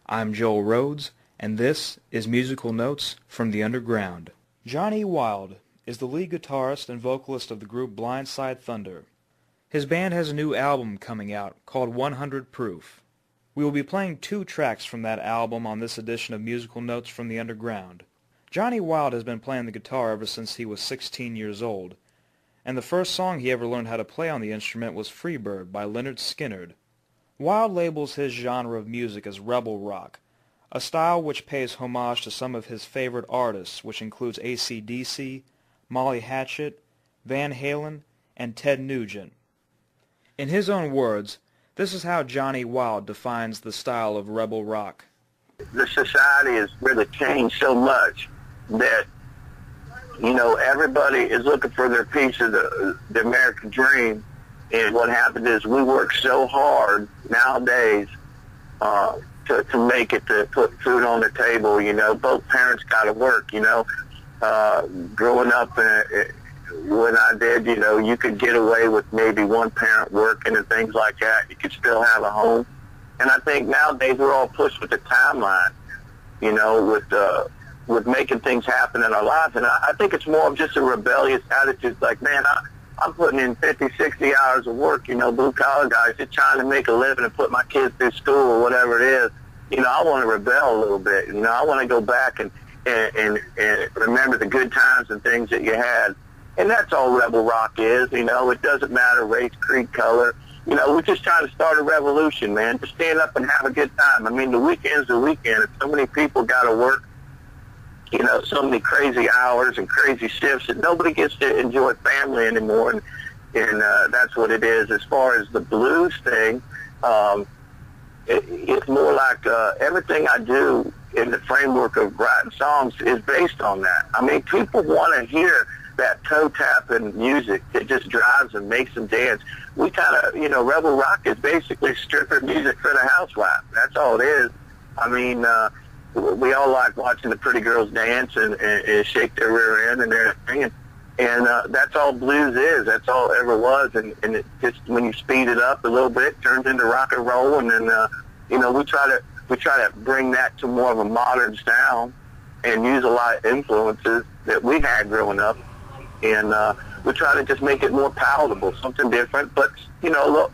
I'm Joel Rhodes, and this is Musical Notes from the Underground. Johnny Wilde is the lead guitarist and vocalist of the group BlindSide Thunder. His band has a new album coming out called 100 Proof. We will be playing 2 tracks from that album on this edition of Musical Notes from the Underground. Johnny Wilde has been playing the guitar ever since he was 16 years old, and the first song he ever learned how to play on the instrument was Freebird by Lynyrd Skynyrd. Wilde labels his genre of music as rebel rock, a style which pays homage to some of his favorite artists, which includes AC/DC, Molly Hatchet, Van Halen, and Ted Nugent. In his own words, this is how Johnny Wilde defines the style of rebel rock. The society has really changed so much that, you know, everybody is looking for their piece of the American dream. And what happened is we work so hard nowadays to make it, to put food on the table. You know, both parents got to work, you know. Growing up when I did, you know, you could get away with maybe one parent working and things like that. You could still have a home. And I think nowadays we're all pushed with the timeline, you know, with making things happen in our lives. And I think it's more of just a rebellious attitude. Like, man, I'm putting in 50, 60 hours of work, you know, blue-collar guys, just trying to make a living and put my kids through school or whatever it is. You know, I want to rebel a little bit. You know, I want to go back and remember the good times and things that you had. And that's all rebel rock is, you know. It doesn't matter race, creed, color. You know, we're just trying to start a revolution, man. Just stand up and have a good time. I mean, the weekend's the weekend. If so many people got to work, you know, so many crazy hours and crazy shifts that nobody gets to enjoy family anymore. And that's what it is. As far as the blues thing, it's more like everything I do in the framework of writing songs is based on that. I mean, people want to hear that toe-tapping music that just drives and makes them dance. We kind of, you know, rebel rock is basically stripper music for the housewife. That's all it is. I mean, we all like watching the pretty girls dance and shake their rear end and everything. And that's all blues is. That's all it ever was. And it just, when you speed it up a little bit, it turns into rock and roll. And then, you know, we try to bring that to more of a modern sound and use a lot of influences that we had growing up. And we try to just make it more palatable, something different. But, you know, look,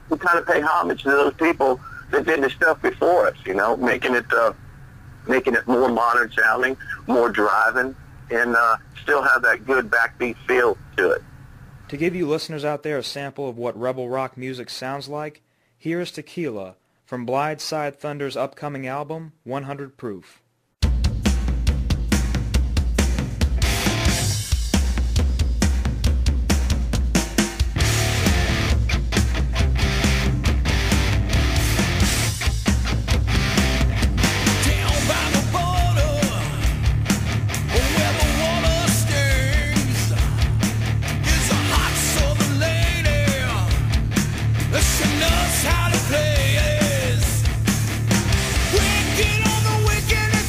we kind of pay homage to those people that did the stuff before us, you know, making it more modern sounding, more driving, and still have that good backbeat feel to it. To give you listeners out there a sample of what rebel rock music sounds like, here is Tequila from BlindSide Thunder's upcoming album, 100 Proof. She knows how to play. Wicked on the wicked.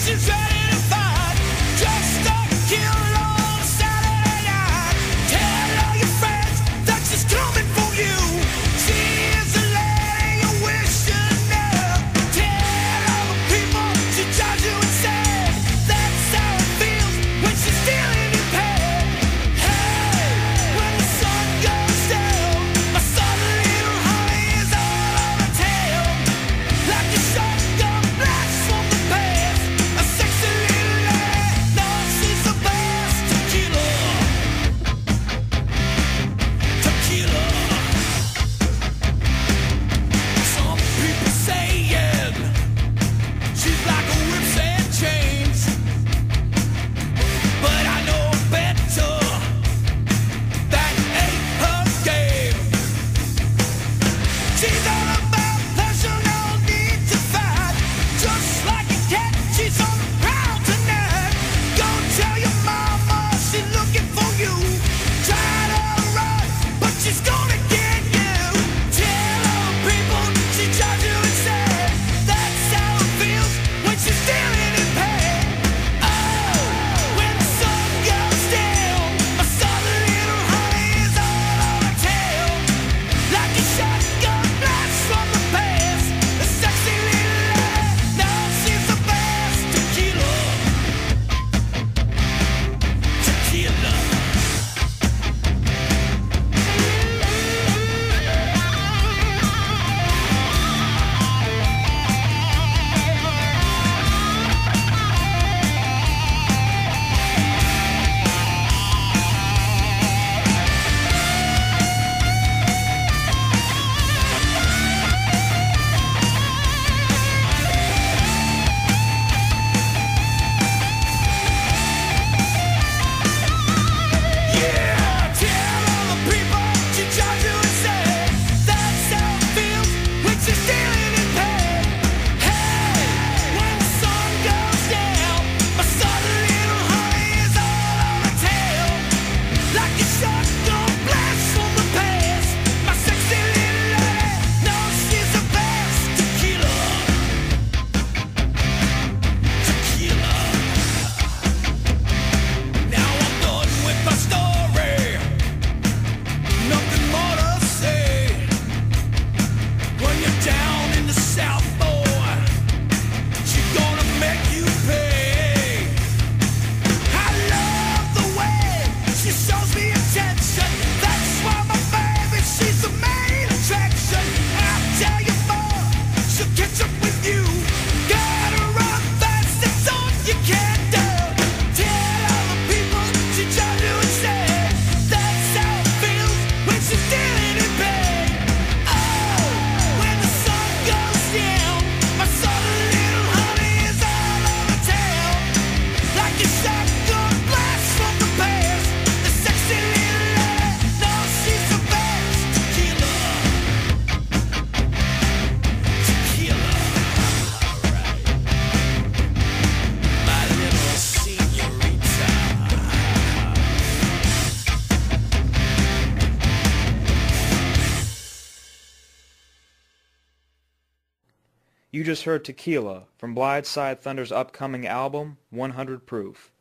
You just heard Tequila from BlindSide Thunder's upcoming album, 100 Proof.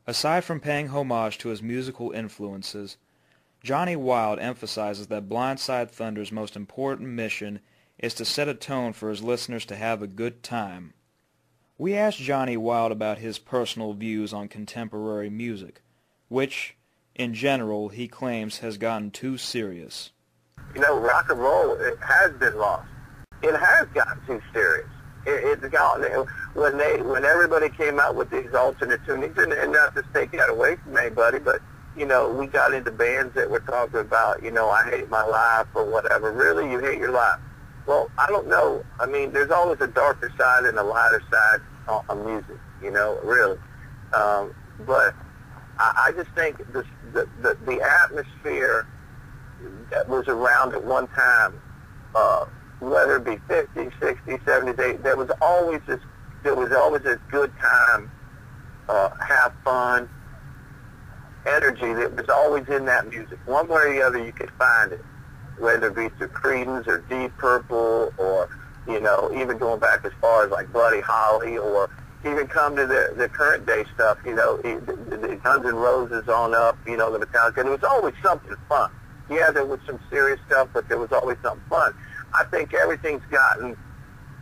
Aside from paying homage to his musical influences, Johnny Wilde emphasizes that BlindSide Thunder's most important mission is to set a tone for his listeners to have a good time. We asked Johnny Wilde about his personal views on contemporary music, which, in general, he claims has gotten too serious. You know, rock and roll, it has been lost. It has gotten too serious. It's gotten, when everybody came out with these alternate tunings, and not to take that away from anybody, but, you know, we got into bands that were talking about, you know, I hate my life or whatever. Really, you hate your life? Well, I don't know. I mean, there's always a darker side and a lighter side of music, you know, really. But I just think the atmosphere that was around at one time, whether it be 50s, 60s, 70s, 80s, there was always this good time, have fun, energy that was always in that music. One way or the other, you could find it, whether it be through Creedence or Deep Purple or, you know, even going back as far as like Buddy Holly, or even come to the current day stuff, you know, the Guns N' Roses on up, you know, the Metallica. And it was always something fun. Yeah, there was some serious stuff, but there was always something fun. I think everything's gotten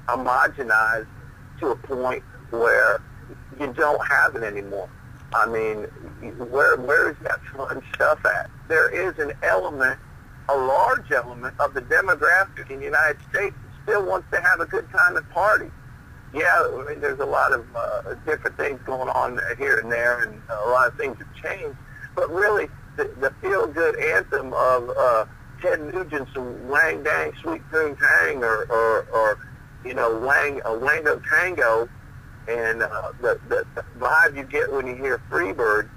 homogenized to a point where you don't have it anymore. I mean, where is that fun stuff at? There is an element, a large element of the demographic in the United States that still wants to have a good time and party. Yeah, I mean, there's a lot of different things going on here and there, and a lot of things have changed. But really, the feel-good anthem of Ted Nugent's Wang Dang Sweet Tune Tang, or you know, Wango Tango, and the vibe you get when you hear Freebird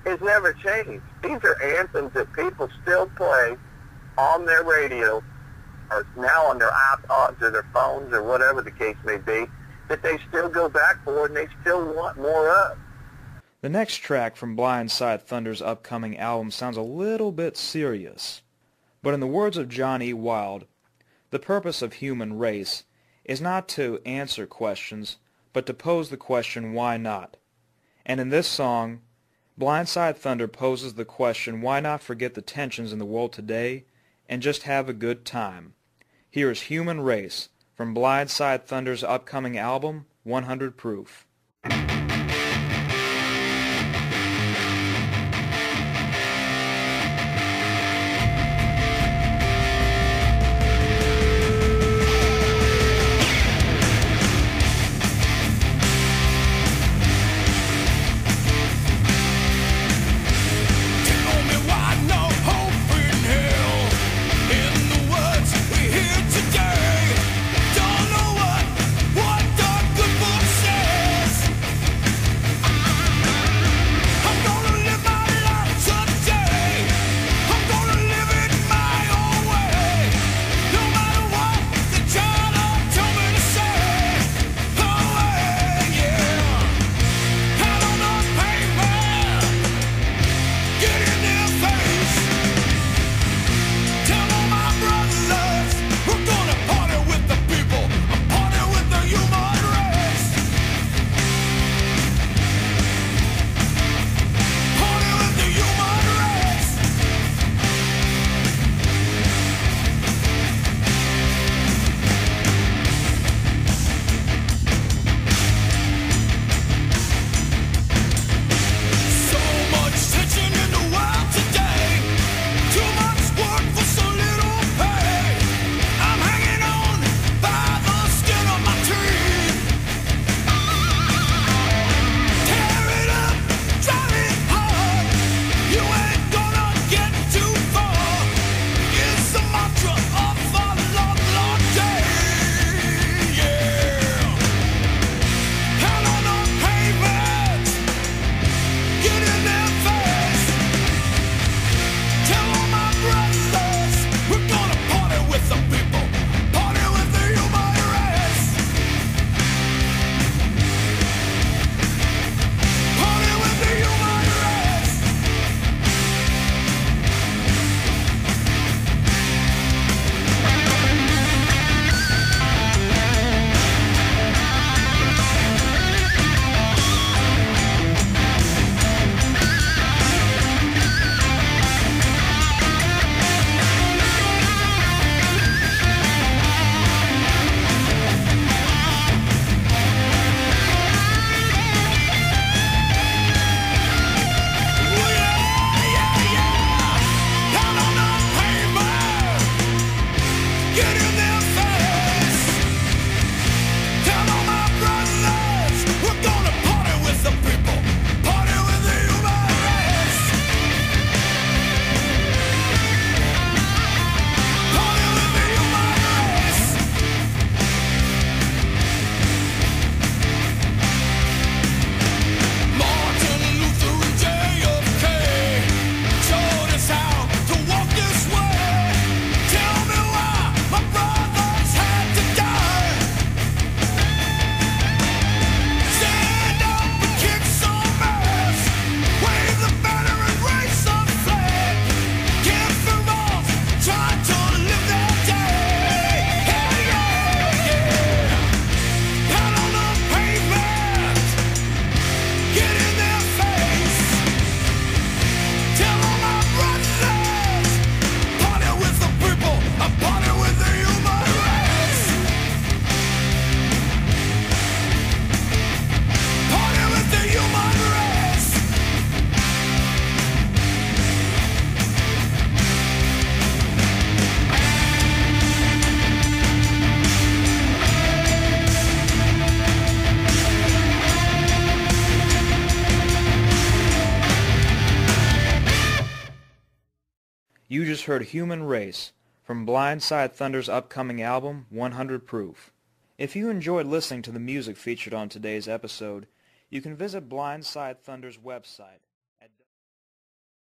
has never changed. These are anthems that people still play on their radio, or now on their iPods or their phones or whatever the case may be, that they still go back for and they still want more of. The next track from BlindSide Thunder's upcoming album sounds a little bit serious. But in the words of Johnny Wilde, the purpose of human race is not to answer questions, but to pose the question, why not? And in this song, BlindSide Thunder poses the question, why not forget the tensions in the world today and just have a good time? Here is Human Race from BlindSide Thunder's upcoming album, 100 Proof. Today, don't know what the good book says. You just heard Human Race from BlindSide Thunder's upcoming album, 100 Proof. If you enjoyed listening to the music featured on today's episode, you can visit BlindSide Thunder's website